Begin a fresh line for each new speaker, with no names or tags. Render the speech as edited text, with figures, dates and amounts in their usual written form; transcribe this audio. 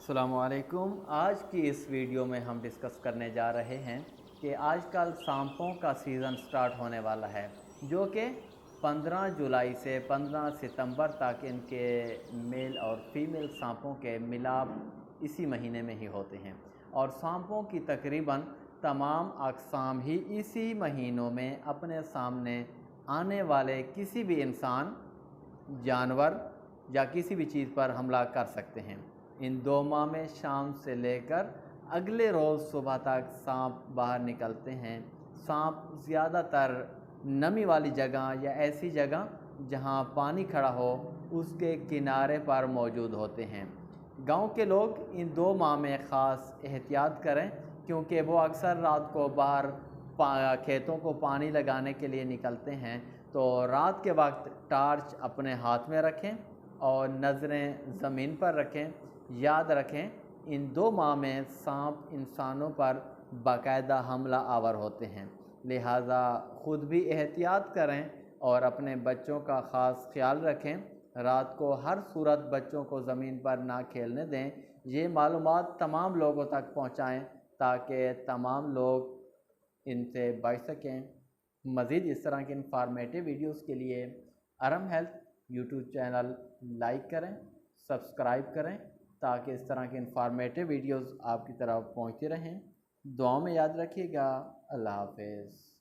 अस्सलामुअलैकुम। आज की इस वीडियो में हम डिस्कस करने जा रहे हैं कि आजकल सांपों का सीज़न स्टार्ट होने वाला है, जो कि 15 जुलाई से 15 सितंबर तक इनके मेल और फीमेल सांपों के मिलाप इसी महीने में ही होते हैं और सांपों की तकरीबन तमाम अक़साम ही इसी महीनों में अपने सामने आने वाले किसी भी इंसान, जानवर या किसी भी चीज़ पर हमला कर सकते हैं। इन 2 माह में शाम से लेकर अगले रोज़ सुबह तक सांप बाहर निकलते हैं। सांप ज़्यादातर नमी वाली जगह या ऐसी जगह जहां पानी खड़ा हो उसके किनारे पर मौजूद होते हैं। गांव के लोग इन 2 माह में ख़ास एहतियात करें, क्योंकि वो अक्सर रात को बाहर खेतों को पानी लगाने के लिए निकलते हैं। तो रात के वक्त टार्च अपने हाथ में रखें और नज़रें ज़मीन पर रखें। याद रखें, इन 2 माह में सांप इंसानों पर बाकायदा हमला आवर होते हैं, लिहाजा ख़ुद भी एहतियात करें और अपने बच्चों का ख़ास ख्याल रखें। रात को हर सूरत बच्चों को ज़मीन पर ना खेलने दें। ये मालूमात तमाम लोगों तक पहुँचाएँ ताकि तमाम लोग इनसे बच सकें। मज़ीद इस तरह के इंफॉर्मेटिव वीडियोस के लिए अरम हेल्थ यूट्यूब चैनल लाइक करें, सब्सक्राइब करें ताकि इस तरह के इंफॉर्मेटिव वीडियोस आपकी तरफ पहुंचते रहें। दुआओं में याद रखिएगा। अल्लाह हाफ़िज़।